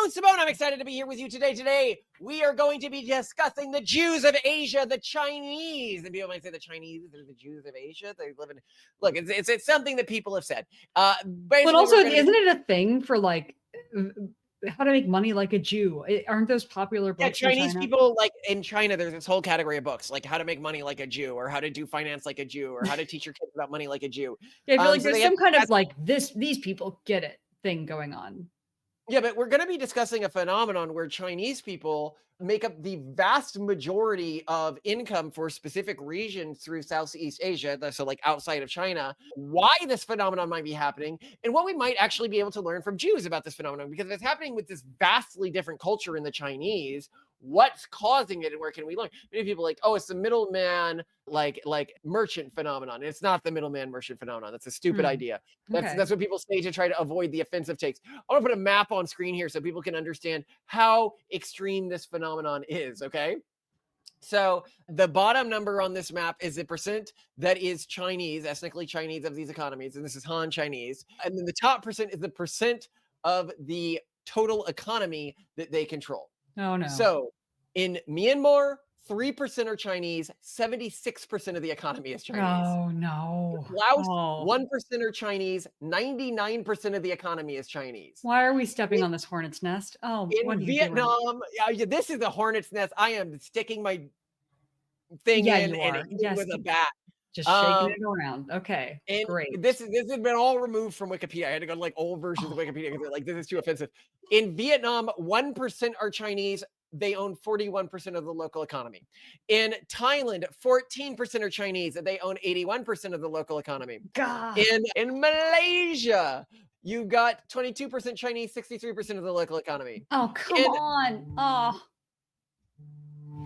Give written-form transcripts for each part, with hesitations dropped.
it's Simone. I'm excited to be here with you today. Today, we are going to be discussing the Jews of Asia, the Chinese. And people might say the Chinese, they're the Jews of Asia. They live in, look, it's something that people have said. But also, isn't it a thing for like how to make money like a Jew? Aren't those popular books? Yeah, Chinese people, like in China, there's this whole category of books, like how to make money like a Jew, or how to do finance like a Jew, or how to teach your kids about money like a Jew. Yeah, I feel like there's some kind of like these people get it thing going on. Yeah, but we're going to be discussing a phenomenon where Chinese people make up the vast majority of income for specific regions through Southeast Asia, so like outside of China, why this phenomenon might be happening, and what we might actually be able to learn from Jews about this phenomenon, because it's happening with this vastly different culture in the Chinese. What's causing it and where can we learn? Many people are like, oh, it's the middleman, like merchant phenomenon. It's not the middleman merchant phenomenon. That's a stupid idea. That's what people say to try to avoid the offensive takes. I want to put a map on screen here so people can understand how extreme this phenomenon is, okay? So the bottom number on this map is the percent that is Chinese, ethnically Chinese of these economies, and this is Han Chinese. And then the top percent is the percent of the total economy that they control. Oh, no. So in Myanmar, 3% are Chinese, 76% of the economy is Chinese. Oh, no. Laos, 1% are Chinese, 99% of the economy is Chinese. Why are we stepping on this hornet's nest? Oh, in Vietnam, this is a hornet's nest. I am sticking my thing in and hitting with a bat. Just shaking it around. Okay, great. This has been all removed from Wikipedia. I had to go to like old versions of Wikipedia because they're like, this is too offensive. In Vietnam, 1% are Chinese. They own 41% of the local economy. In Thailand, 14% are Chinese. They own 81% of the local economy. God. In Malaysia, you got 22% Chinese, 63% of the local economy. Oh, come on. Oh.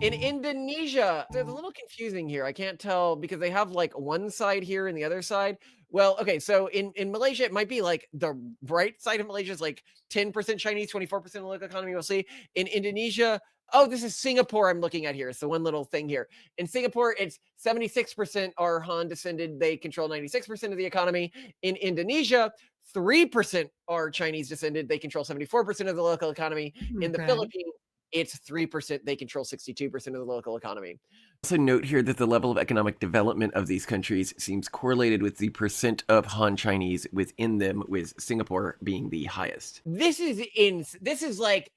In Indonesia, it's a little confusing here. I can't tell because they have like one side here and the other side. Well, okay, so in Malaysia, it might be like the right side of Malaysia is like 10% Chinese, 24% of the local economy, we'll see. In Indonesia, oh, this is Singapore I'm looking at here. It's the one little thing here. In Singapore, it's 76% are Han descended. They control 96% of the economy. In Indonesia, 3% are Chinese descended. They control 74% of the local economy. In the Philippines, it's 3%. They control 62% of the local economy. Also note here that the level of economic development of these countries seems correlated with the percent of Han Chinese within them, with Singapore being the highest. This is like,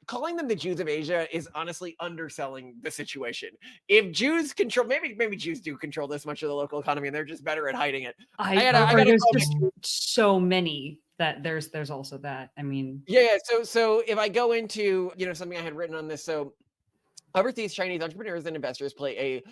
calling them the Jews of Asia is honestly underselling the situation. If Jews control, maybe Jews do control this much of the local economy and they're just better at hiding it. There's just so many that there's also that. I mean, yeah. So if I go into, something I had written on this, so overseas Chinese entrepreneurs and investors play a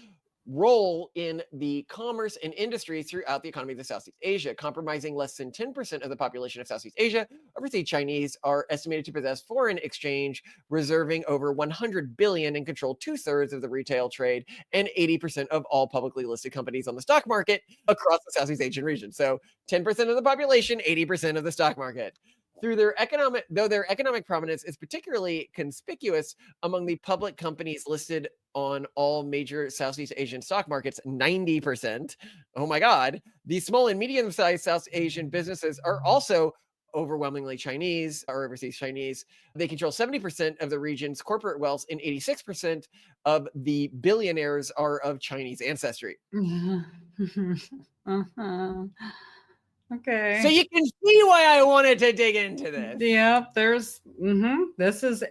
role in the commerce and industries throughout the economy of Southeast Asia, comprising less than 10% of the population of Southeast Asia. Overseas Chinese are estimated to possess foreign exchange, reserving over 100 billion and control 2/3 of the retail trade and 80% of all publicly listed companies on the stock market across the Southeast Asian region. So 10% of the population, 80% of the stock market. Though their economic prominence is particularly conspicuous among the public companies listed on all major Southeast Asian stock markets, 90%. Oh my God. The small and medium-sized South Asian businesses are also overwhelmingly Chinese or overseas Chinese. They control 70% of the region's corporate wealth, and 86% of the billionaires are of Chinese ancestry. Okay. So you can see why I wanted to dig into this. Yeah, this is,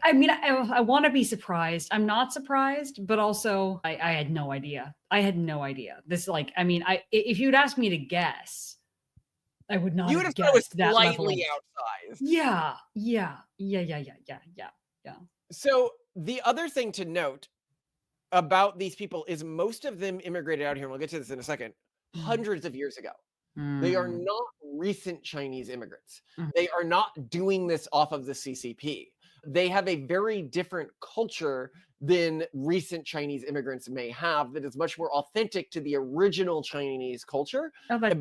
I mean, I want to be surprised. I'm not surprised, but also I had no idea. This, like, I mean, if you'd asked me to guess, I would not have guessed. You would have thought it was slightly outsized. Yeah. So the other thing to note about these people is most of them immigrated out here, and we'll get to this in a second, hundreds of years ago. They are not recent Chinese immigrants. They are not doing this off of the CCP. They have a very different culture than recent Chinese immigrants may have that is much more authentic to the original Chinese culture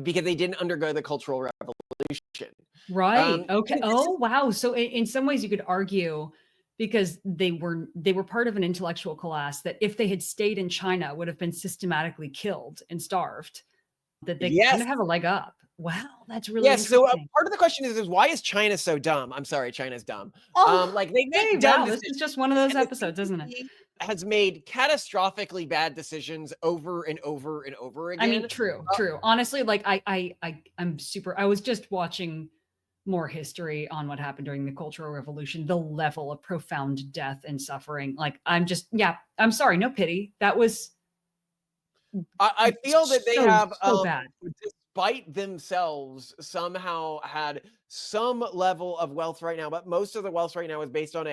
because they didn't undergo the Cultural Revolution. Right. Okay. Oh, wow. So in some ways you could argue, because they were part of an intellectual class that if they had stayed in China would have been systematically killed and starved, that they kind of have a leg up. Wow, that's really Yes. So interesting. part of the question is why is China so dumb? I'm sorry, China's dumb. Oh, Like they hey, make dumb wow, this decisions, is just one of those and the episodes, isn't it? CCP has made catastrophically bad decisions over and over and over I mean, again. true, true. Honestly, like I'm super. I was just watching more history on what happened during the Cultural Revolution. The level of profound death and suffering. Like I'm just, yeah. I'm sorry, no pity. That was I feel that they so have, so bad. despite themselves, somehow had some level of wealth right now, but most of the wealth right now is based on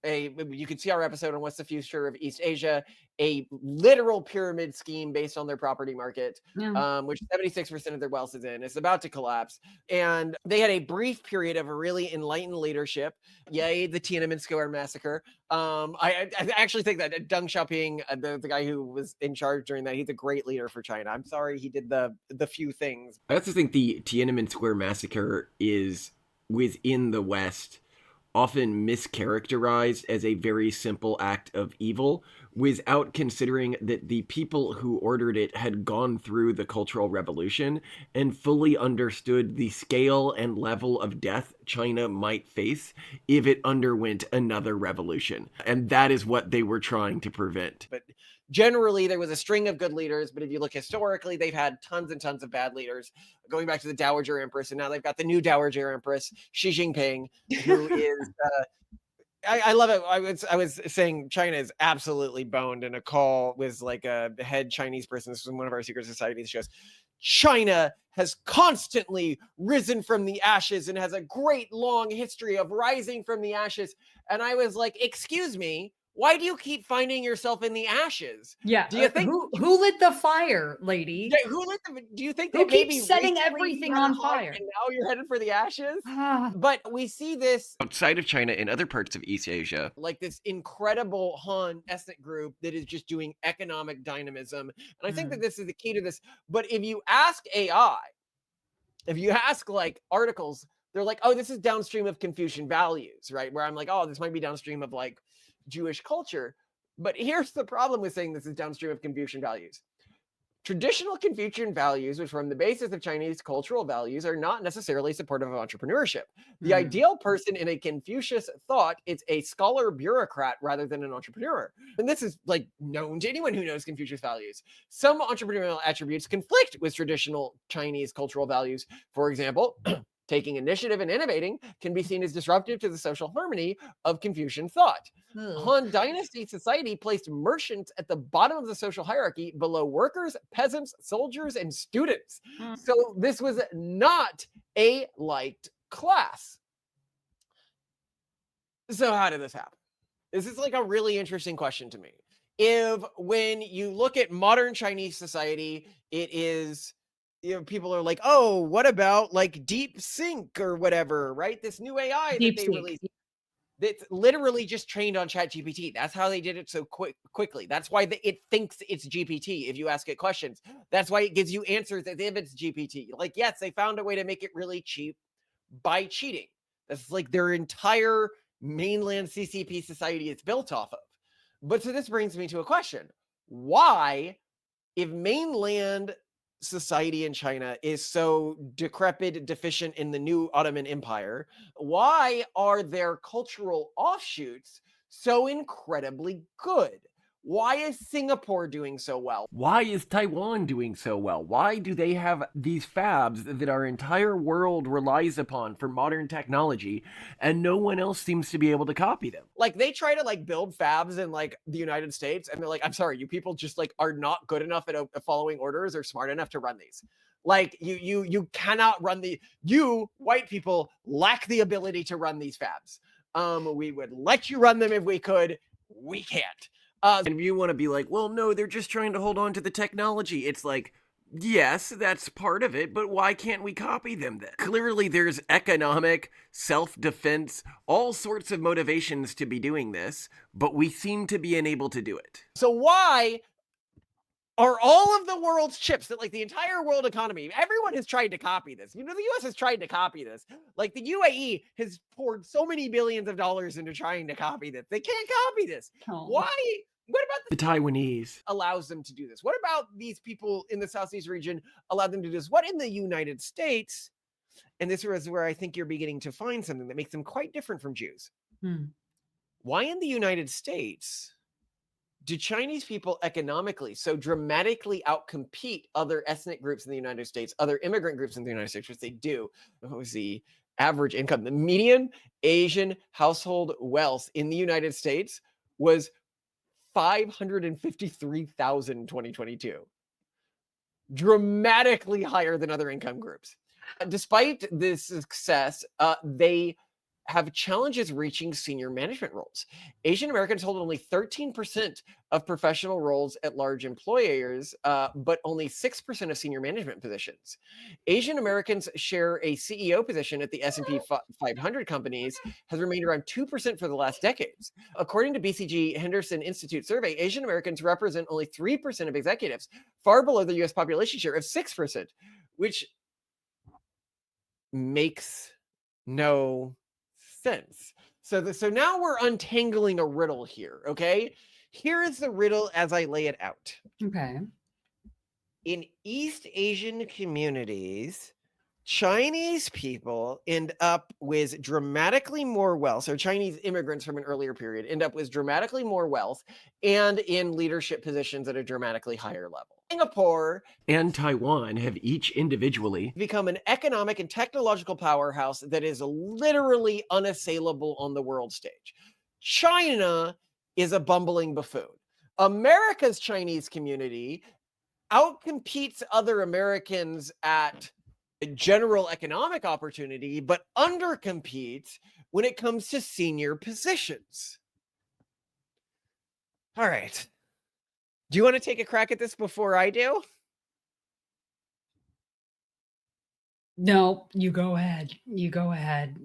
you can see our episode on what's the future of East Asia, a literal pyramid scheme based on their property market, Yeah. which 76% of their wealth is in. It's about to collapse. And they had a brief period of a really enlightened leadership. Yay, the Tiananmen Square massacre. I actually think that Deng Xiaoping, the guy who was in charge during that, he's a great leader for China. I'm sorry he did the few things. I also think the Tiananmen Square massacre is within the West often mischaracterized as a very simple act of evil without considering that the people who ordered it had gone through the Cultural Revolution and fully understood the scale and level of death China might face if it underwent another revolution. And that is what they were trying to prevent. But generally, there was a string of good leaders. But if you look historically, they've had tons and tons of bad leaders, going back to the Dowager Empress. And now they've got the new Dowager Empress, Xi Jinping, who is. I love it. I was saying China is absolutely boned in a call with like a head Chinese person. This was one of our secret societies shows. China has constantly risen from the ashes and has a great long history of rising from the ashes. And I was like, excuse me, why do you keep finding yourself in the ashes? Yeah. Do you think who lit the fire, lady? who lit them? Do you think Who that maybe keeps setting recently everything you had a on hug fire? and now you're headed for the ashes? Ah, But we see this Outside of China and other parts of East Asia, like this incredible Han ethnic group that is just doing economic dynamism. And I think that this is the key to this. But if you ask AI, if you ask like articles, they're like, oh, this is downstream of Confucian values, right? Where I'm like, oh, this might be downstream of like Jewish culture. But here's the problem with saying this is downstream of Confucian values. Traditional Confucian values, which form the basis of Chinese cultural values, are not necessarily supportive of entrepreneurship. The ideal person in a Confucius thought is a scholar bureaucrat rather than an entrepreneur. And this is like known to anyone who knows Confucius values. Some entrepreneurial attributes conflict with traditional Chinese cultural values. For example, taking initiative and innovating can be seen as disruptive to the social harmony of Confucian thought. Han Dynasty society placed merchants at the bottom of the social hierarchy below workers, peasants, soldiers, and students. So this was not a liked class. So how did this happen? This is like a really interesting question to me. If when you look at modern Chinese society, it is people are like, oh, what about like Deep Sync or whatever, right? This new AI that they DeepSeek. released. That's literally just trained on ChatGPT. That's how they did it so quickly. That's why it thinks it's GPT if you ask it questions. That's why it gives you answers as if it's GPT. Like, yes, they found a way to make it really cheap by cheating. That's like their entire mainland CCP society is built off of. But so this brings me to a question. Why, if mainland society in China is so decrepit, deficient in the new Ottoman Empire, why are their cultural offshoots so incredibly good? Why is Singapore doing so well? why is Taiwan doing so well? Why do they have these fabs that our entire world relies upon for modern technology and no one else seems to be able to copy them? Like they try to like build fabs in like the United States and they're like, I'm sorry, you people just like are not good enough at following orders or smart enough to run these. Like you cannot run you white people lack the ability to run these fabs. We would let you run them if we could. We can't. And if you want to be like, well, no, they're just trying to hold on to the technology, it's like, yes, that's part of it, but why can't we copy them then? Clearly, there's economic, self-defense, all sorts of motivations to be doing this, but we seem to be unable to do it. So why are all of the world's chips that like the entire world economy, everyone has tried to copy this. You know, the US has tried to copy this. Like the UAE has poured so many billions of dollars into trying to copy this. They can't copy this. Oh. Why What about The Taiwanese. allows them to do this? What about these people in the Southeast region allow them to do this? What in the United States? And this is where I think you're beginning to find something that makes them quite different from Jews. Hmm. Why in the United States do Chinese people economically so dramatically outcompete other ethnic groups in the United States, other immigrant groups in the United States, which they do? What was the average income? The median Asian household wealth in the United States was $553,000 in 2022. Dramatically higher than other income groups. Despite this success, they have challenges reaching senior management roles. Asian Americans hold only 13% of professional roles at large employers, but only 6% of senior management positions. Asian Americans share a CEO position at the S&P 500 companies has remained around 2% for the last decades. According to BCG Henderson Institute survey, Asian Americans represent only 3% of executives, far below the US population share of 6%, which makes no sense. So now we're untangling a riddle here, okay? Here is the riddle as I lay it out. Okay. In East Asian communities, Chinese people end up with dramatically more wealth, so Chinese immigrants from an earlier period end up with dramatically more wealth and in leadership positions at a dramatically higher level. Singapore And Taiwan have each individually become an economic and technological powerhouse that is literally unassailable on the world stage. China is a bumbling buffoon. America's Chinese community outcompetes other Americans at general economic opportunity, but undercompetes when it comes to senior positions. All right. Do you want to take a crack at this before I do? No, you go ahead. You go ahead.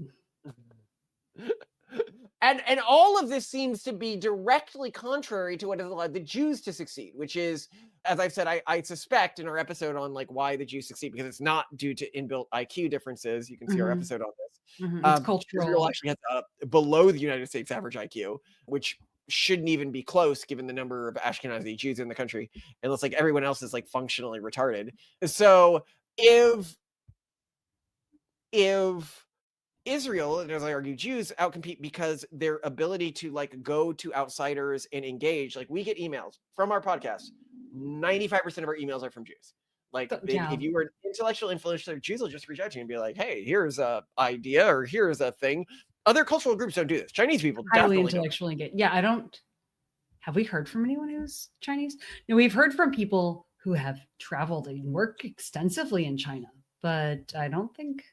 And all of this seems to be directly contrary to what has allowed the Jews to succeed, which is, as I've said, I suspect in our episode on like why the Jews succeed, because it's not due to inbuilt IQ differences. You can see our Mhm. episode on this. It's Israel cultural. actually has below the United States average IQ, which shouldn't even be close given the number of Ashkenazi Jews in the country. And looks like everyone else is like functionally retarded. So if Israel, and as I argue, Jews outcompete because their ability to like go to outsiders and engage, like we get emails from our podcast. 95% of our emails are from Jews. Like Yeah. if you were an intellectual influencer, Jews will just reach out to you and be like, hey, here's a idea or here's a thing. Other cultural groups don't do this. Chinese people Highly definitely don't. intellectually engaged. Yeah, I don't. Have we heard from anyone who's Chinese? No, we've heard from people who have traveled and worked extensively in China, but I don't think.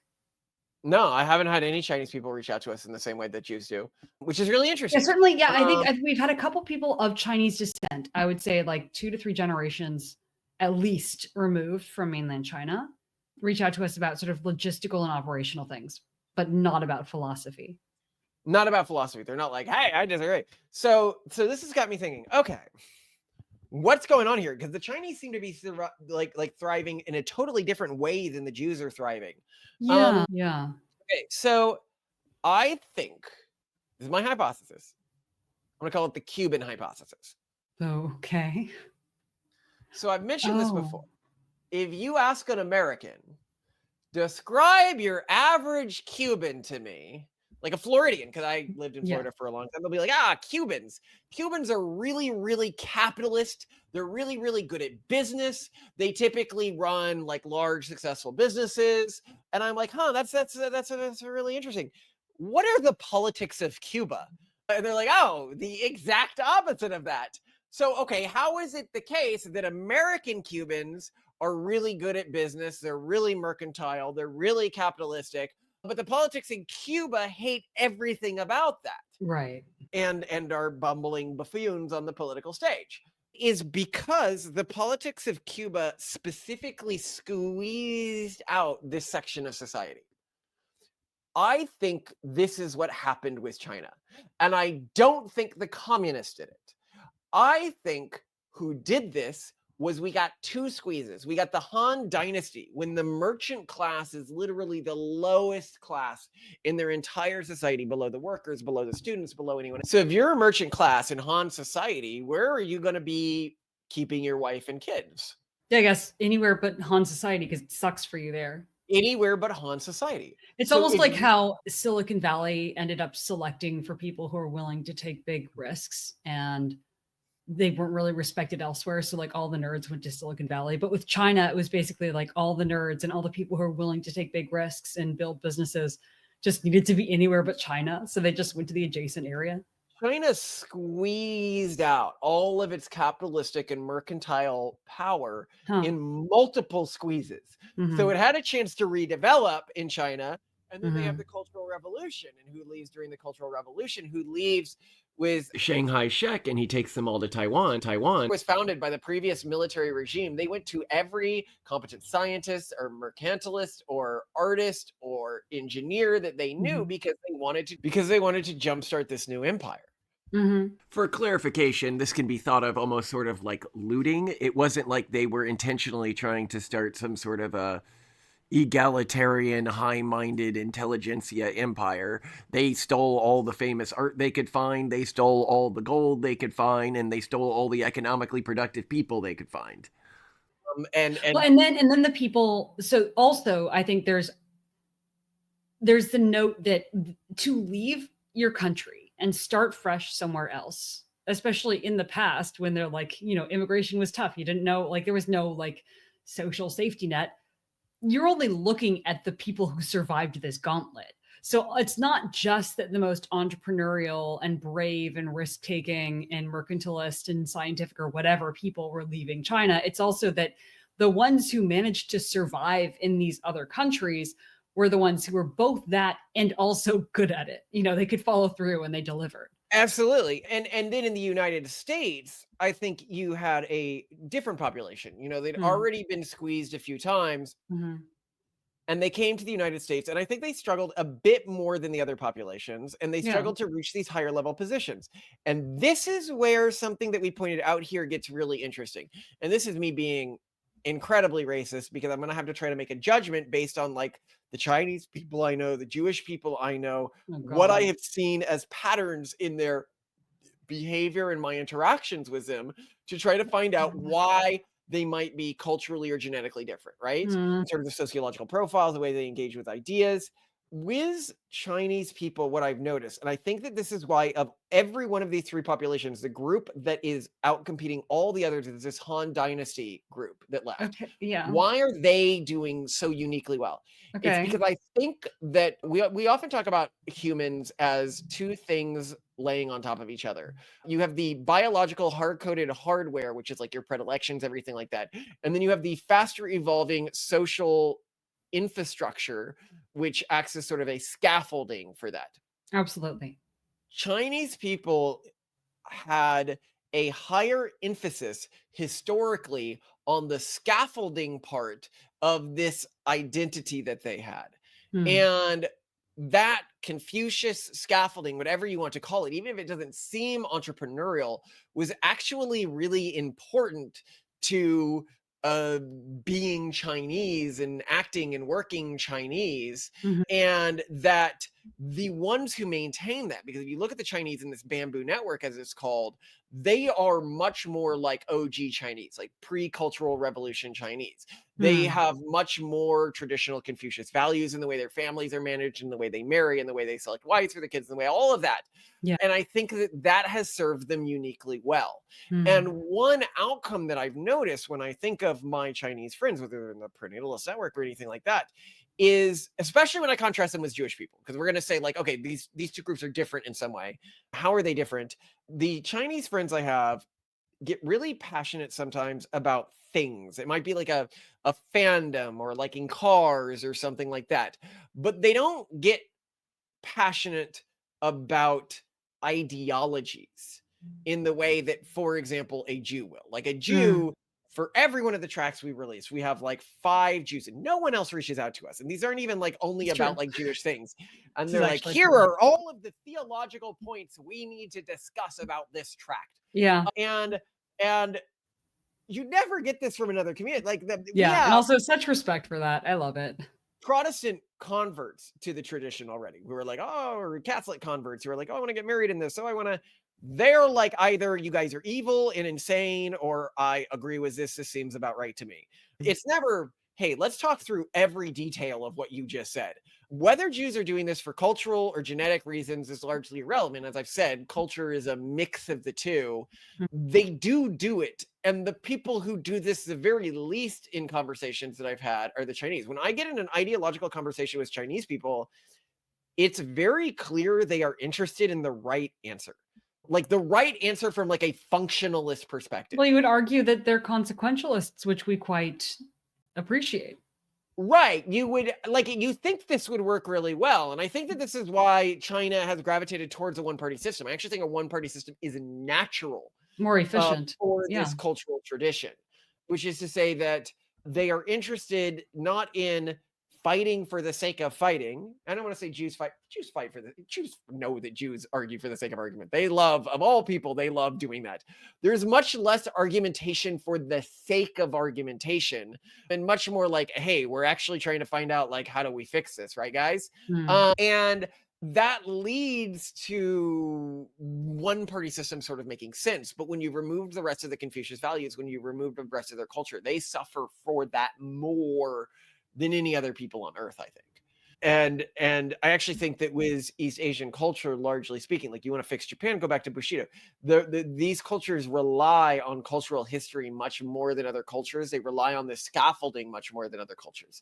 No, I haven't had any Chinese people reach out to us in the same way that Jews do, which is really Yeah, interesting. certainly. Yeah, I think we've had a couple people of Chinese descent. I would say like 2 to 3 generations at least removed from mainland China reach out to us about sort of logistical and operational things, but not about philosophy. Not about philosophy. They're not like, hey, I disagree. So this has got me thinking, okay, what's going on here? Because the Chinese seem to be like thriving in a totally different way than the Jews are thriving. Yeah. Okay, so I think this is my hypothesis. I'm gonna call it the Cuban hypothesis. Okay. So I've mentioned this before. If you ask an American, describe your average Cuban to me, like a Floridian, because I lived in Florida for a long time, they'll be like, Cubans. Cubans are really, really capitalist. They're really, really good at business. They typically run like large, successful businesses. And I'm like, that's really interesting. What are the politics of Cuba? And they're like, the exact opposite of that. So, okay, how is it the case that American Cubans are really good at business? They're really mercantile. They're really capitalistic. But the politics in Cuba hate everything about that. Right. And are bumbling buffoons on the political stage. Is because the politics of Cuba specifically squeezed out this section of society. I think this is what happened with China. And I don't think the communists did it. I think who did this was we got two squeezes. We got the Han Dynasty, when the merchant class is literally the lowest class in their entire society, below the workers, below the students, below anyone. So if you're a merchant class in Han society, where are you going to be keeping your wife and kids? Yeah, I guess anywhere but Han society, because it sucks for you there. Anywhere but Han society. It's So almost if like you- how Silicon Valley ended up selecting for people who are willing to take big risks, and they weren't really respected elsewhere. So like all the nerds went to Silicon Valley. But with China, it was basically like all the nerds and all the people who are willing to take big risks and build businesses just needed to be anywhere but China. So they just went to the adjacent area. China squeezed out all of its capitalistic and mercantile power Huh. in multiple squeezes. Mhm. So it had a chance to redevelop in China. And then they have Mhm. the Cultural Revolution. And who leaves during the Cultural Revolution? Who leaves with Shanghai Shek, and he takes them all to Taiwan. was founded by the previous military regime. They went to every competent scientist or mercantilist or artist or engineer that they knew Mhm. because they wanted to jumpstart this new empire. Mhm. For clarification, this can be thought of almost sort of like looting. It wasn't like they were intentionally trying to start some sort of a egalitarian, high-minded intelligentsia empire. They stole all the famous art they could find, they stole all the gold they could find, and they stole all the economically productive people they could find. And Well, and then the people. So also, I think there's the note that to leave your country and start fresh somewhere else, especially in the past when they're like, immigration was tough. You didn't know, like there was no like social safety net. You're only looking at the people who survived this gauntlet. So it's not just that the most entrepreneurial and brave and risk-taking and mercantilist and scientific or whatever people were leaving China. It's also that the ones who managed to survive in these other countries were the ones who were both that and also good at it. They could follow through and they delivered. absolutely. And then in the United States, I think you had a different population. They'd already been squeezed a few times. Mhm. And they came to the United States, and I think they struggled a bit more than the other populations, and they Yeah. struggled to reach these higher level positions. And this is where something that we pointed out here gets really interesting. And this is me being incredibly racist because I'm going to have to try to make a judgment based on like the Chinese people I know, the Jewish people I know, Oh, what I God. have seen as patterns in their behavior and my interactions with them to try to find out why they might be culturally or genetically different, right? Mhm. In terms of sociological profiles, the way they engage with ideas. With Chinese people, what I've noticed, and I think that this is why of every one of these three populations, the group that is outcompeting all the others is this Han Dynasty group that left. Okay. Yeah. Why are they doing so uniquely well? It's Okay. because I think that we often talk about humans as two things laying on top of each other. You have the biological hard-coded hardware, which is like your predilections, everything like that. And then you have the faster evolving social infrastructure, which acts as sort of a scaffolding for that. Absolutely. Chinese people had a higher emphasis historically on the scaffolding part of this identity that they had. Hmm. And that Confucius scaffolding, whatever you want to call it, even if it doesn't seem entrepreneurial, was actually really important to being Chinese and acting and working Chinese. Mhm. And that the ones who maintain that, because if you look at the Chinese in this bamboo network, as it's called, they are much more like OG Chinese, like pre-cultural revolution Chinese. They Hmm. have much more traditional Confucius values in the way their families are managed, in the way they marry, in the way they select wives for the kids, in the way all of that. Yeah. And I think that that has served them uniquely well. Hmm. And one outcome that I've noticed when I think of my Chinese friends, whether they're in the prenatalist network or anything like that, is especially when I contrast them with Jewish people, because we're going to say like, okay, these two groups are different in some way. How are they different? The Chinese friends I have get really passionate sometimes about things. It might be like a fandom or liking cars or something like that, but they don't get passionate about ideologies in the way that, for example, a Jew will. Like a Jew, for every one of the tracks we release, we have like 5 Jews, and no one else reaches out to us. And these aren't even like only It's about true. like Jewish things. And This they're is like, actually here true. are all of the theological points we need to discuss about this tract. Yeah. And You never get this from another community. Like we Yeah, and have also such respect for that. I love it. Protestant converts to the tradition already who are like, oh, or Catholic converts who are like, oh, I want to get married in this. So I want to, they're like, either you guys are evil and insane, or I agree with this. This seems about right to me. It's never, hey, let's talk through every detail of what you just said. Whether Jews are doing this for cultural or genetic reasons is largely irrelevant. As I've said, culture is a mix of the two. They do it. And the people who do this the very least in conversations that I've had are the Chinese. When I get in an ideological conversation with Chinese people, it's very clear they are interested in the right answer. Like the right answer from like a functionalist perspective. Well, you would argue that they're consequentialists, which we quite appreciate. Right. You would like, you think this would work really well. And I think that this is why China has gravitated towards a one-party system. I actually think a one-party system is natural More efficient. for Yeah. this cultural tradition, which is to say that they are interested not in fighting for the sake of fighting. I don't want to say Jews fight for the Jews know that Jews argue for the sake of argument. They love, of all people, they love doing that. There's much less argumentation for the sake of argumentation and much more like, hey, we're actually trying to find out like, how do we fix this, right, guys? And that leads to one party system sort of making sense. But when you remove the rest of the Confucius values, when you remove the rest of their culture, they suffer for that more than any other people on earth, I think. And I actually think that with East Asian culture, largely speaking, like you want to fix Japan, go back to Bushido. These cultures rely on cultural history much more than other cultures. They rely on the scaffolding much more than other cultures.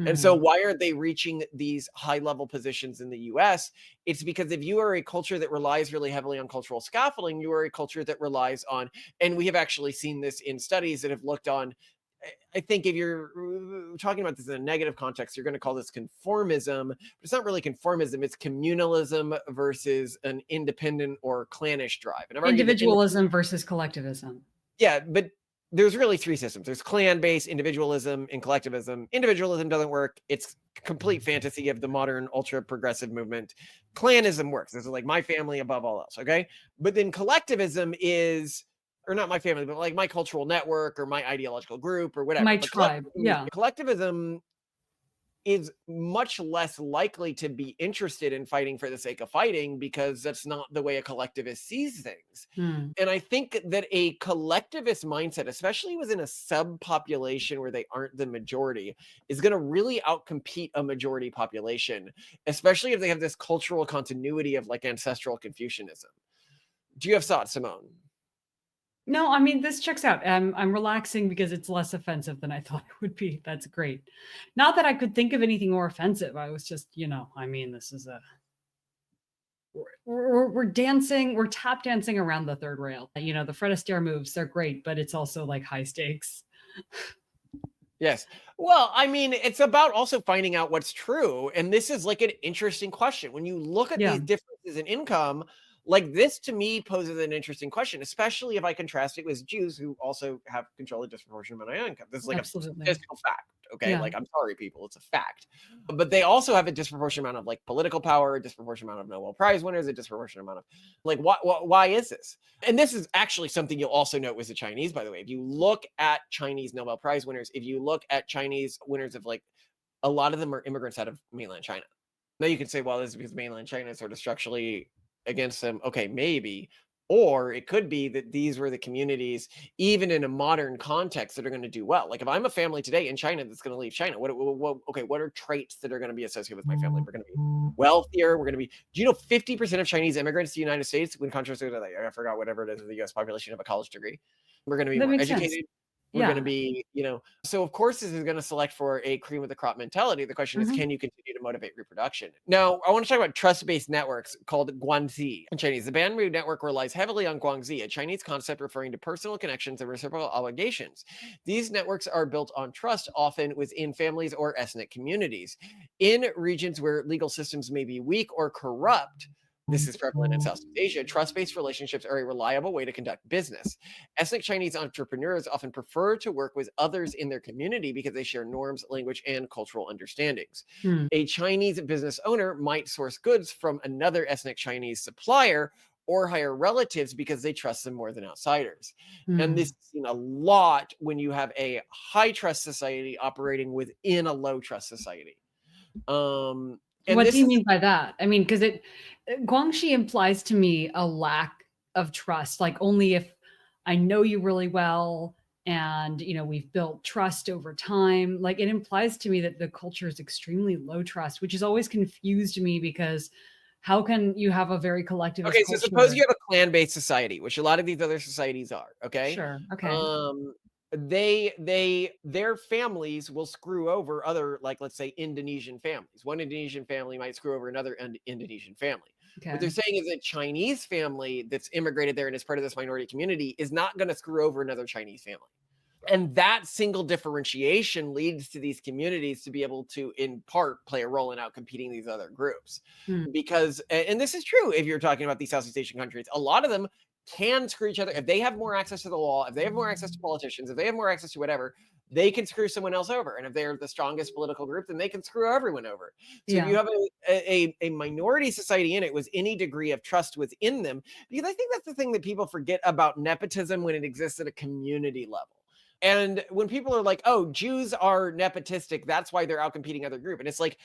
And so why aren't they reaching these high level positions in the US? It's because if you are a culture that relies really heavily on cultural scaffolding, you are a culture that relies on, and we have actually seen this in studies that have looked on, I think if you're talking about this in a negative context, you're going to call this conformism, but it's not really conformism. It's communalism versus an independent or clannish drive. And Individualism versus collectivism. Yeah, but there's really three systems. There's clan-based individualism and collectivism. Individualism doesn't work. It's complete fantasy of the modern ultra-progressive movement. Clanism works. This is like my family above all else, okay? But then collectivism is, or not my family, but like my cultural network or my ideological group or whatever. My But tribe, yeah. Collectivism is much less likely to be interested in fighting for the sake of fighting because that's not the way a collectivist sees things. And I think that a collectivist mindset, especially within a subpopulation where they aren't the majority, is going to really outcompete a majority population, especially if they have this cultural continuity of like ancestral Confucianism. Do you have thoughts, Simone? No, I mean, this checks out. I'm relaxing because it's less offensive than I thought it would be. That's great. Not that I could think of anything more offensive. I was just, I mean, this is we're dancing, we're tap dancing around the third rail. The Fred Astaire moves, they're great, but it's also like high stakes. Yes. Well, I mean, it's about also finding out what's true. And this is like an interesting question. When you look at these differences in income, like this to me poses an interesting question, especially if I contrast it with Jews who also have control of disproportionate amount of income. This is like Absolutely. a statistical fact. Okay. Yeah. Like, I'm sorry, people, it's a fact. But they also have a disproportionate amount of like political power, a disproportionate amount of Nobel Prize winners, a disproportionate amount of like, why is this? And this is actually something you'll also note with the Chinese, by the way. If you look at Chinese Nobel Prize winners, if you look at Chinese winners of like, a lot of them are immigrants out of mainland China. Now you can say, well, this is because mainland China is sort of structurally against them. Okay, maybe. Or it could be that these were the communities, even in a modern context, that are going to do well. Like if I'm a family today in China that's going to leave China, what are traits that are going to be associated with my family? We're going to be wealthier. We're going to be, do you know 50% of Chinese immigrants to the United States, when contrast to like, I forgot whatever it is, the US population, have a college degree. We're going to be more educated. Sense. We're going to be, so of course this is going to select for a cream of the crop mentality. The question is, can you continue to motivate reproduction? Now, I want to talk about trust-based networks called Guangxi in Chinese. The Banmu network relies heavily on Guangxi, a Chinese concept referring to personal connections and reciprocal obligations. These networks are built on trust, often within families or ethnic communities. In regions where legal systems may be weak or corrupt, this is prevalent in Southeast Asia, trust-based relationships are a reliable way to conduct business. Ethnic Chinese entrepreneurs often prefer to work with others in their community because they share norms, language, and cultural understandings. A Chinese business owner might source goods from another ethnic Chinese supplier or hire relatives because they trust them more than outsiders. And Hmm. this is seen a lot when you have a high trust society operating within a low trust society. And What do this you is mean by that? I mean, because Guangxi implies to me a lack of trust. Like only if I know you really well and we've built trust over time. Like it implies to me that the culture is extremely low trust, which has always confused me because how can you have a very collectivist okay. So suppose culture? you have a clan-based society, which a lot of these other societies are. Okay. Sure. Okay. Um, their families will screw over other, like, let's say, Indonesian families. One Indonesian family might screw over another Indonesian family. What Okay. they're saying is a Chinese family that's immigrated there and is part of this minority community is not going to screw over another Chinese family. And that single differentiation leads to these communities to be able to, in part, play a role in outcompeting these other groups. Hmm. Because, and this is true if you're talking about these Southeast Asian countries, a lot of them can screw each other. If they have more access to the law, if they have more access to politicians, if they have more access to whatever, they can screw someone else over. And if they're the strongest political group, then they can screw everyone over. So if Yeah. you have a minority society in it with any degree of trust within them, because I think that's the thing that people forget about nepotism when it exists at a community level. And when people are like, oh, Jews are nepotistic, that's why they're outcompeting other group. And it's like,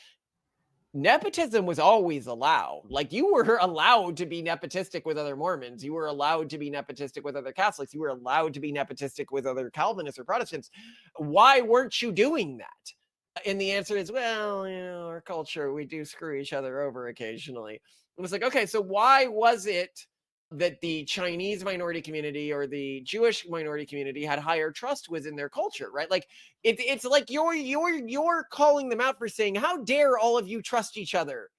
nepotism was always allowed. Like, you were allowed to be nepotistic with other Mormons. You were allowed to be nepotistic with other Catholics. You were allowed to be nepotistic with other Calvinists or Protestants. Why weren't you doing that? And the answer is, well, our culture, we do screw each other over occasionally. It was like, okay, so why was it that the Chinese minority community or the Jewish minority community had higher trust within their culture, right? Like it's like you're calling them out for saying, how dare all of you trust each other?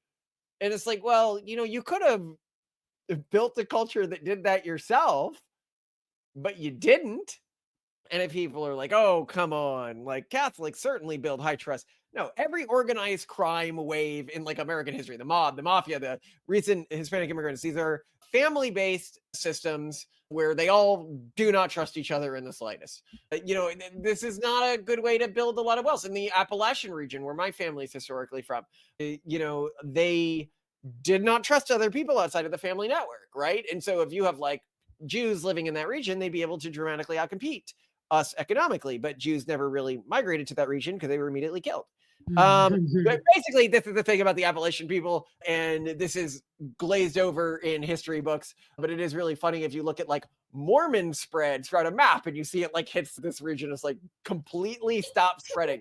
And it's like, well, you could have built a culture that did that yourself, but you didn't. And if people are like, oh, come on, like Catholics certainly build high trust. No, every organized crime wave in like American history, the mob, the mafia, the recent Hispanic immigrants, these are family-based systems where they all do not trust each other in the slightest. This is not a good way to build a lot of wealth. In the Appalachian region, where my family's historically from, they did not trust other people outside of the family network, right? And so if you have like Jews living in that region, they'd be able to dramatically outcompete us economically, but Jews never really migrated to that region because they were immediately killed. But basically, this is the thing about the Appalachian people, and this is glazed over in history books, but it is really funny if you look at like Mormon spread throughout a map and you see it like hits this region, it's like completely stopped spreading.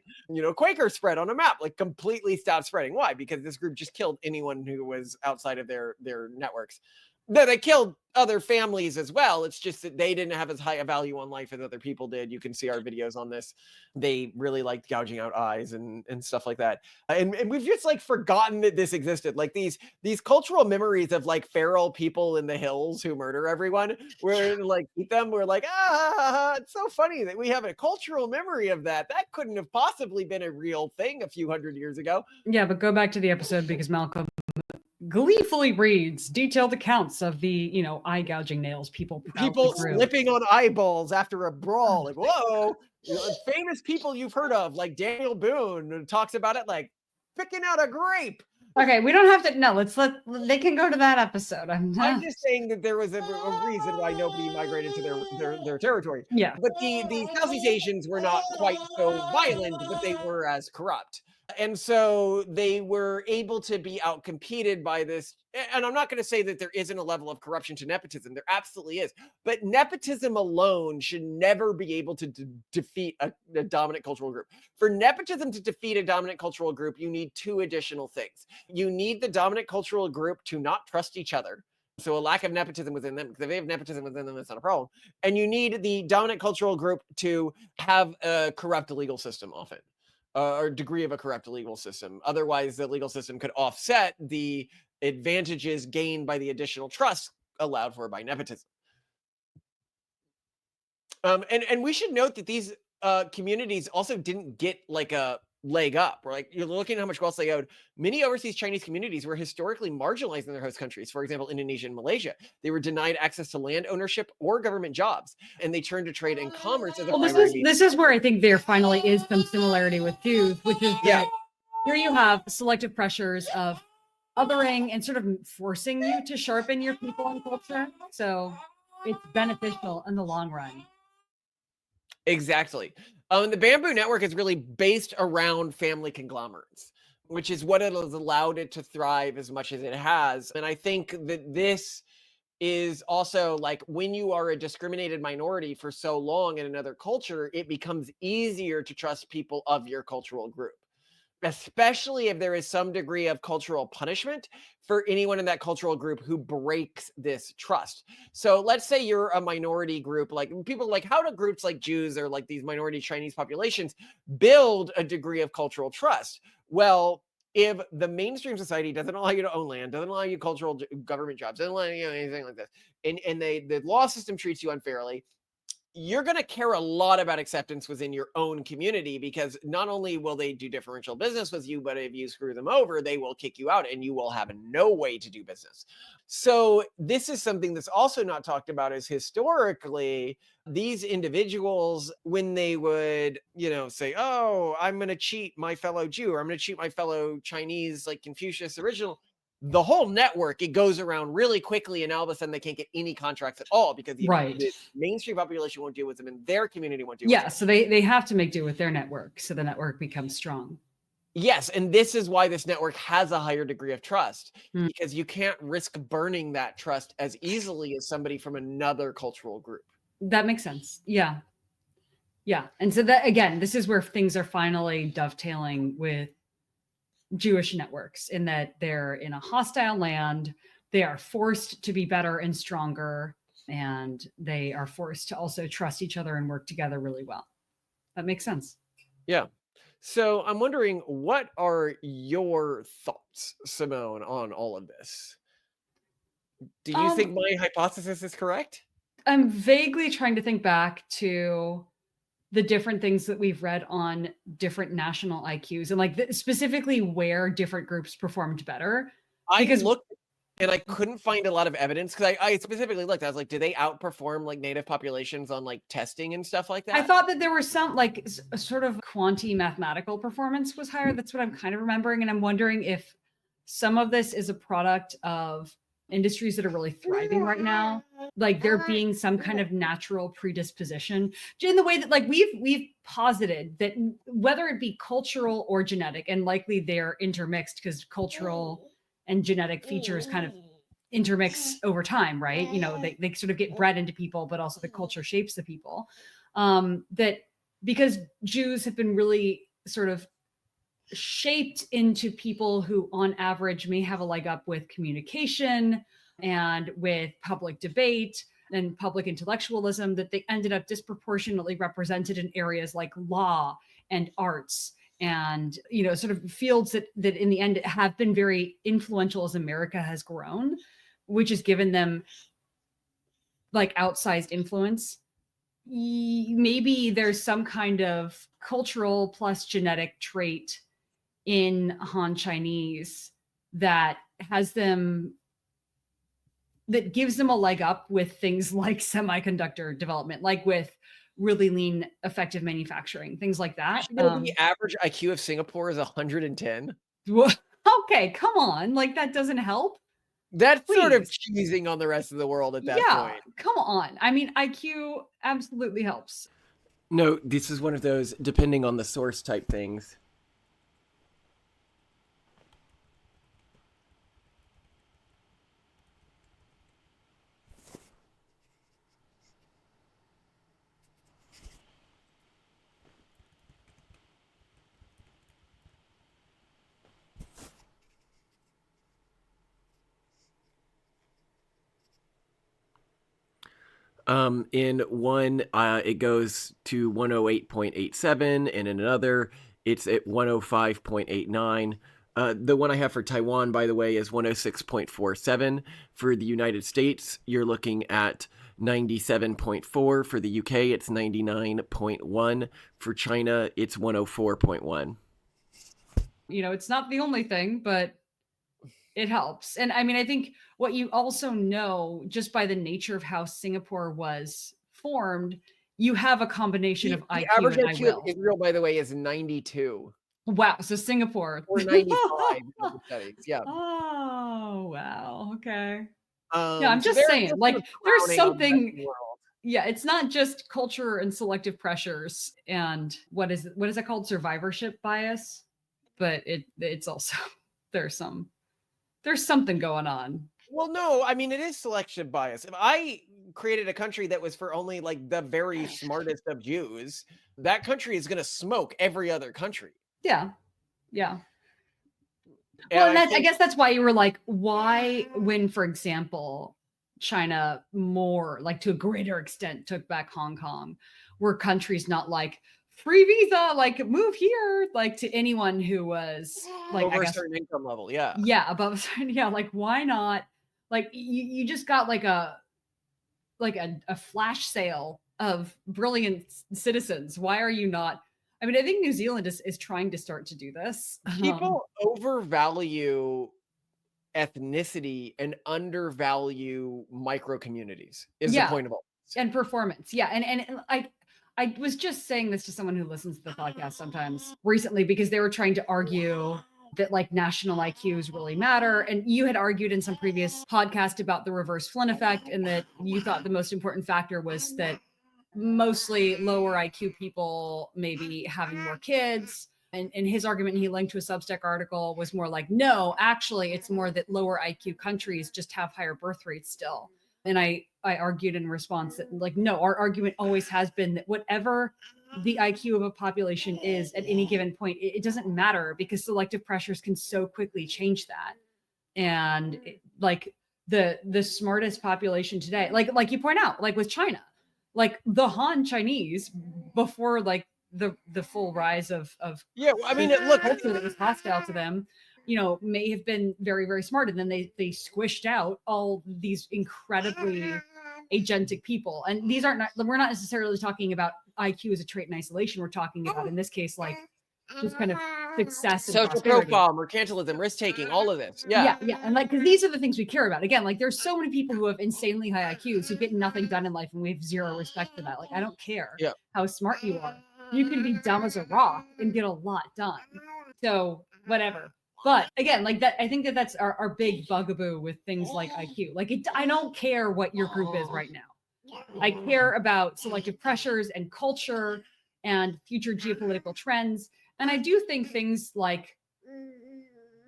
Quaker spread on a map, like completely stopped spreading. Why? Because this group just killed anyone who was outside of their networks. No, they killed other families as well. It's just that they didn't have as high a value on life as other people did. You can see our videos on this. They really liked gouging out eyes and stuff like that. And we've just like forgotten that this existed. Like these cultural memories of like feral people in the hills who murder everyone. We're like eat them. We're like, it's so funny that we have a cultural memory of that. That couldn't have possibly been a real thing a few hundred years ago. Yeah, but go back to the episode because Malcolm gleefully reads detailed accounts of the eye gouging nails people slipping on eyeballs after a brawl. Like, whoa. Famous people you've heard of, like Daniel Boone, talks about it like picking out a grape. Okay, we don't have to. No, they can go to that episode. I'm just saying that there was a reason why nobody migrated to their territory. Yeah. But the Southeast Asians were not quite so violent, but they were as corrupt. And so they were able to be outcompeted by this. And I'm not going to say that there isn't a level of corruption to nepotism. There absolutely is. But nepotism alone should never be able to defeat a dominant cultural group. For nepotism to defeat a dominant cultural group, you need two additional things. You need the dominant cultural group to not trust each other. So a lack of nepotism within them, because if they have nepotism within them, that's not a problem. And you need the dominant cultural group to have a corrupt legal system often. Or degree of a corrupt legal system. Otherwise, the legal system could offset the advantages gained by the additional trust allowed for by nepotism. And we should note that these communities also didn't get like a leg up. Or like you're looking at how much wealth they owed. Many overseas Chinese communities were historically marginalized in their host countries. For example, Indonesia and Malaysia, they were denied access to land ownership or government jobs, and they turned to trade and commerce as a primary means. This is where I think there finally is some similarity with Jews, which is that here you have selective pressures of othering and sort of forcing you to sharpen your people and culture. So it's beneficial in the long run. Exactly. The Bamboo Network is really based around family conglomerates, which is what it has allowed it to thrive as much as it has. And I think that this is also like when you are a discriminated minority for so long in another culture, it becomes easier to trust people of your cultural group, especially if there is some degree of cultural punishment for anyone in that cultural group who breaks this trust. So let's say you're a minority group, like people like how do groups like Jews or like these minority Chinese populations build a degree of cultural trust? Well, if the mainstream society doesn't allow you to own land, doesn't allow you cultural government jobs, doesn't allow you anything like this, and the law system treats you unfairly, you're going to care a lot about acceptance within your own community, because not only will they do differential business with you, but if you screw them over, they will kick you out and you will have no way to do business. So this is something that's also not talked about, is historically these individuals, when they would, say, oh, I'm going to cheat my fellow Jew, or I'm going to cheat my fellow Chinese, like Confucius original, the whole network, it goes around really quickly, and all of a sudden they can't get any contracts at all because the mainstream population won't deal with them and their community won't deal with them. Yeah, so they have to make do with their network, so the network becomes strong. Yes, and this is why this network has a higher degree of trust, because you can't risk burning that trust as easily as somebody from another cultural group. That makes sense. Yeah. Yeah. And so that, again, this is where things are finally dovetailing with Jewish networks, in that they're in a hostile land. They are forced to be better and stronger, and they are forced to also trust each other and work together really well. That makes sense. Yeah. So I'm wondering, what are your thoughts, Simone, on all of this? Do you think my hypothesis is correct? I'm vaguely trying to think back to the different things that we've read on different national IQs, and like specifically where different groups performed better. I looked and I couldn't find a lot of evidence, because I specifically looked. I was like, do they outperform like native populations on like testing and stuff like that? I thought that there were some like a sort of mathematical performance was higher. That's what I'm kind of remembering. And I'm wondering if some of this is a product of industries that are really thriving right now, like there being some kind of natural predisposition in the way that like we've posited that whether it be cultural or genetic, and likely they're intermixed because cultural and genetic features kind of intermix over time, right? They sort of get bred into people, but also the culture shapes the people. That because Jews have been really sort of shaped into people who on average may have a leg up with communication and with public debate and public intellectualism, that they ended up disproportionately represented in areas like law and arts, and sort of fields that in the end have been very influential as America has grown, which has given them like outsized influence. Maybe there's some kind of cultural plus genetic trait in Han Chinese that gives them a leg up with things like semiconductor development, like with really lean, effective manufacturing, things like that. The average IQ of Singapore is 110. Okay, come on. Like that doesn't help. That's sort of cheesing on the rest of the world at that point. Come on. I mean, IQ absolutely helps. No, this is one of those depending on the source type things. In one, it goes to 108.87, and in another, it's at 105.89. The one I have for Taiwan, by the way, is 106.47. For the United States, you're looking at 97.4. For the UK, it's 99.1. For China, it's 104.1. It's not the only thing, but it helps. And I mean, I think what you also know, just by the nature of how Singapore was formed, you have a combination of IQ average and IQ I will. of Israel, by the way, is 92. Wow. So Singapore. 495 in the studies. Yeah. Oh, wow. Okay. Yeah, I'm So just they're saying, sort of like, there's clowning on the something. Western world. Yeah, it's not just culture and selective pressures and what is it called? Survivorship bias. But it's also there's something going on. Well, no, I mean, it is selection bias. If I created a country that was for only like the very smartest of Jews, that country is going to smoke every other country. Yeah. Yeah. And Well, and I I think guess that's why you were like, why, when, for example, China more, like to a greater extent, took back Hong Kong, were countries not like free visa, like move here, like to anyone who was like, I over a guess, certain income level, yeah. yeah, above a certain, yeah, like why not? Like you just got like a flash sale of brilliant citizens. Why are you not? I mean, I think New Zealand is trying to start to do this. People overvalue ethnicity and undervalue micro communities is the Yeah, point of all this. and performance. Yeah, and I was just saying this to someone who listens to the podcast sometimes recently because they were trying to argue that like national IQs really matter. And you had argued in some previous podcast about the reverse Flynn effect and that you thought the most important factor was that mostly lower IQ people maybe having more kids. And his argument, he linked to a Substack article, was more like, no, actually, it's more that lower IQ countries just have higher birth rates still. And I argued in response that, like, no, our argument always has been that whatever the IQ of a population is at any given point, it doesn't matter because selective pressures can so quickly change that. And like the smartest population today, like you point out, like with China, like the Han Chinese before like the full rise of Yeah, well, I mean, the look, culture that was hostile to them, may have been very, very smart. And then they squished out all these incredibly agentic people. And these we're not necessarily talking about IQ as a trait in isolation. We're talking about, in this case, like just kind of success and social prosperity. profile, mercantilism, risk taking, all of this. Yeah. Yeah. And like, because these are the things we care about. Again, like there's so many people who have insanely high IQs who get nothing done in life, and we have zero respect for that. Like, I don't care Yeah. how smart you are. You can be dumb as a rock and get a lot done. So whatever. But again, like that, I think that's our big bugaboo with things like IQ. Like I don't care what your group is right now. I care about selective pressures and culture and future geopolitical trends. And I do think things like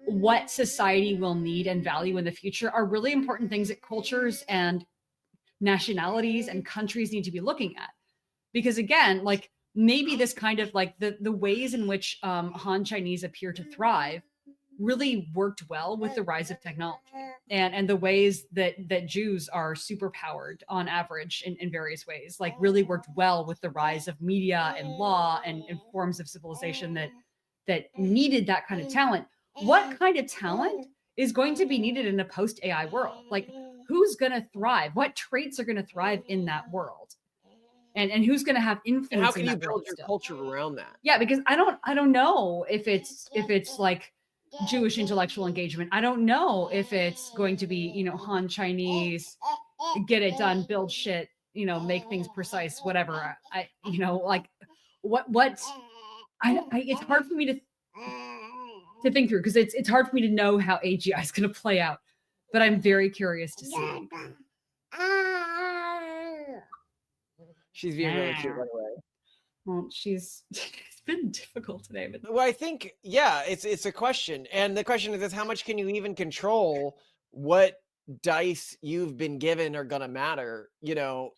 what society will need and value in the future are really important things that cultures and nationalities and countries need to be looking at. Because again, like maybe this kind of like the ways in which Han Chinese appear to thrive really worked well with the rise of technology and the ways that Jews are superpowered on average in various ways, like really worked well with the rise of media and law and forms of civilization that needed that kind of talent. What kind of talent is going to be needed in a post AI world? Like who's going to thrive? What traits are going to thrive in that world? And who's going to have influence? And how can in you that build world your still? culture around that? Yeah, because I don't know if it's like Jewish intellectual engagement. I don't know if it's going to be, Han Chinese, get it done, build shit, make things precise, whatever. Like what it's hard for me to think through because it's hard for me to know how AGI is going to play out, but I'm very curious to see. She's being really cute, by the way. Well, it's been difficult today, but Well, I think, yeah, it's a question. And the question is how much can you even control what dice you've been given are going to matter,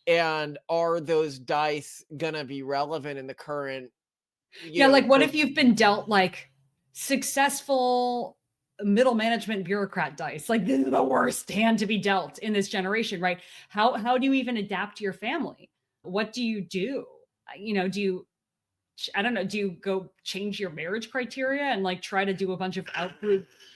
and are those dice going to be relevant in the current, like what if you've been dealt like successful middle management bureaucrat dice? Like this is the worst hand to be dealt in this generation, right? How do you even adapt to your family? What do you do? I don't know, do you go change your marriage criteria and like try to do a bunch of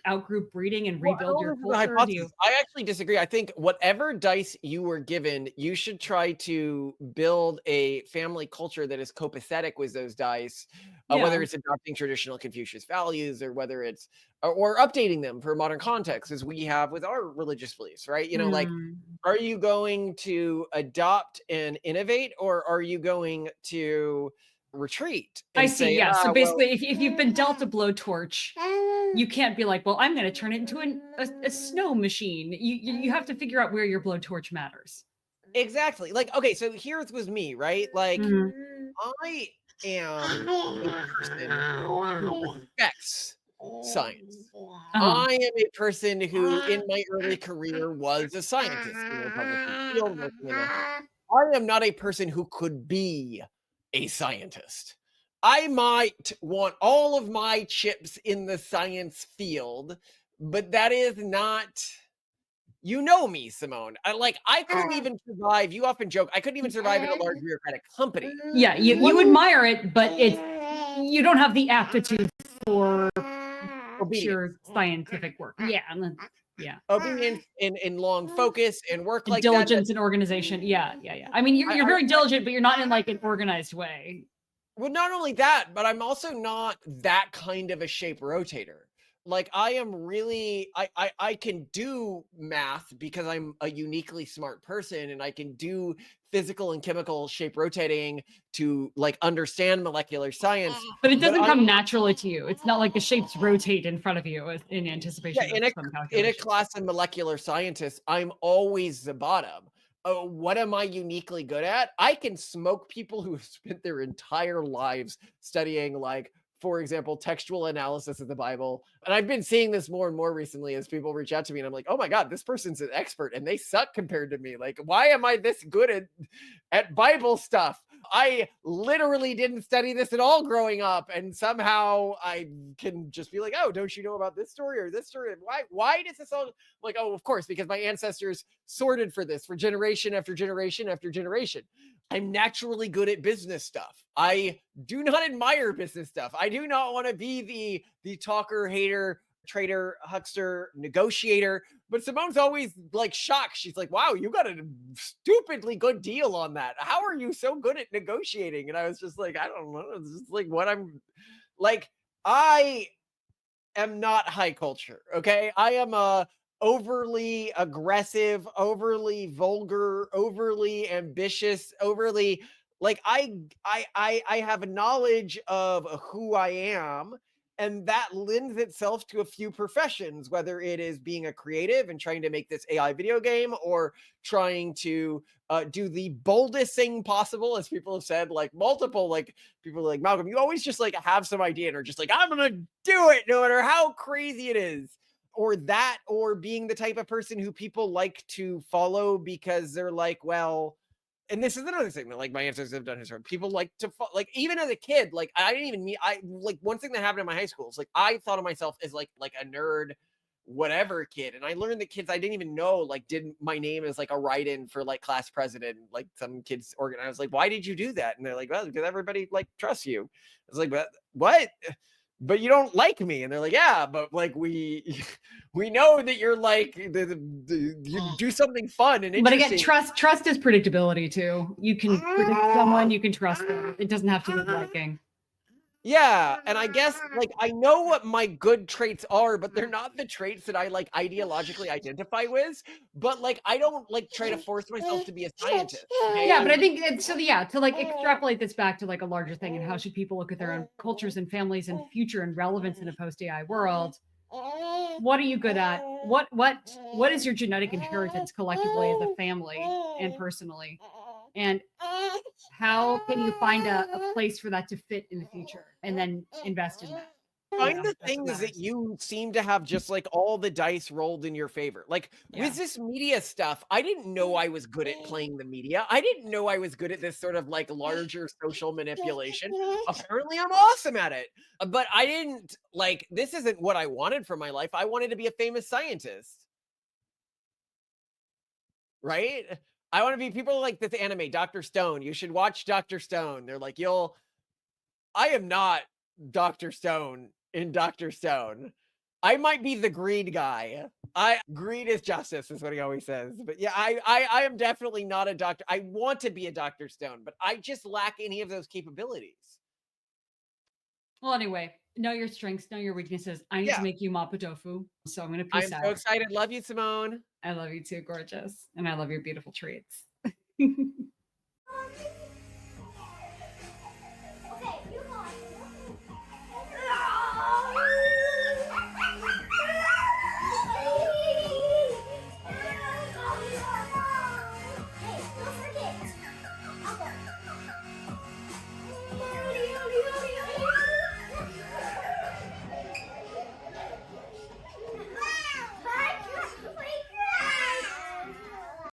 outgroup breeding and rebuild your culture? I actually disagree. I think whatever dice you were given, you should try to build a family culture that is copacetic with those dice, whether it's adopting traditional Confucius values or whether it's or updating them for modern context, as we have with our religious beliefs, right? Like, are you going to adopt and innovate, or are you going to retreat. I And see. say, Yeah. So well, basically, if you've been dealt a blowtorch, you can't be like, well, I'm going to turn it into a snow machine. You have to figure out where your blowtorch matters. exactly. Like, okay, so here it was me, right? Like, Mhm. I am a person who respects science. Uh-huh. I am a person who, in my early career, was a scientist in the Republican field, working in a. I am not a person who could be a scientist. I might want all of my chips in the science field, but that is not. You know me, Simone. I couldn't even survive. You often joke, I couldn't even survive in a large bureaucratic company. Yeah, you admire it, but you don't have the aptitude for Obedience. pure scientific work. Yeah, yeah. Obedience and long focus and work And like that. diligence and organization. Yeah, yeah, yeah. I mean, you're very diligent, but you're not in like an organized way. Well, not only that, but I'm also not that kind of a shape rotator. Like I am really I can do math because I'm a uniquely smart person and I can do physical and chemical shape rotating to like understand molecular science. But it doesn't I come naturally to you. It's not like the shapes rotate in front of you in anticipation of some in a calculation. class of molecular scientists, I'm always the bottom. Oh, what am I uniquely good at? I can smoke people who have spent their entire lives studying, like, for example, textual analysis of the Bible. And I've been seeing this more and more recently as people reach out to me, and I'm like, oh my God, this person's an expert and they suck compared to me. Like, why am I this good at Bible stuff? I literally didn't study this at all growing up, and somehow I can just be like, oh, don't you know about this story or this story? Why does this all like, oh, of course, because my ancestors sorted for this for generation after generation after generation. I'm naturally good at business stuff. I do not admire business stuff. I do not want to be the talker, hater, trader, huckster, negotiator. But Simone's always like shocked. She's like, wow, you got a stupidly good deal on that. How are you so good at negotiating? And I was just like, I don't know. It's just like what I'm like, I am not high culture. Okay. I am a overly aggressive, overly vulgar, overly ambitious, overly like I have a knowledge of who I am, and that lends itself to a few professions, whether it is being a creative and trying to make this AI video game, or trying to do the boldest thing possible, as people have said, like multiple, like people like Malcolm, you always just like have some idea and are just like, I'm gonna do it no matter how crazy it is. Or that, or being the type of person who people like to follow because they're like, well, and this is another thing that like my ancestors have done historically. People like to like, even as a kid, like I didn't even mean, I like one thing that happened in my high school is like I thought of myself as like a nerd whatever kid, and I learned that kids I didn't even know like did my name as like a write-in for like class president. Like some kids organized, I was like, why did you do that? And they're like, well, because everybody like trusts you. I was like, what? But you don't like me. And they're like, yeah, but like we we know that you're like you do something fun and But interesting. again, trust is predictability too. You can predict someone, you can trust them. It doesn't have to be liking. Yeah, and I guess like I know what my good traits are, but they're not the traits that I like ideologically identify with. But like I don't like try to force myself to be a scientist. Okay? Yeah, but I think to like extrapolate this back to like a larger thing and how should people look at their own cultures and families and future and relevance in a post-AI world? What are you good at? What is your genetic inheritance collectively as a family and personally? And how can you find a place for that to fit in the future and then invest in that? Find the That's what things that matters. you seem to have just like all the dice rolled in your favor. Like Yeah. with this media stuff, I didn't know I was good at playing the media. I didn't know I was good at this sort of like larger social manipulation. Apparently, I'm awesome at it. But I didn't like this isn't what I wanted for my life. I wanted to be a famous scientist, right? I want to be people like this anime, Dr. Stone. You should watch Dr. Stone. They're like, I am not Dr. Stone in Dr. Stone. I might be the greed guy. Greed is justice is what he always says. But yeah, I am definitely not a doctor. I want to be a Dr. Stone, but I just lack any of those capabilities. Well, anyway, know your strengths, know your weaknesses. I need Yeah. to make you mapo tofu, so I'm gonna I'm peace so out. excited. Love you, Simone. I love you too, gorgeous, and I love your beautiful treats.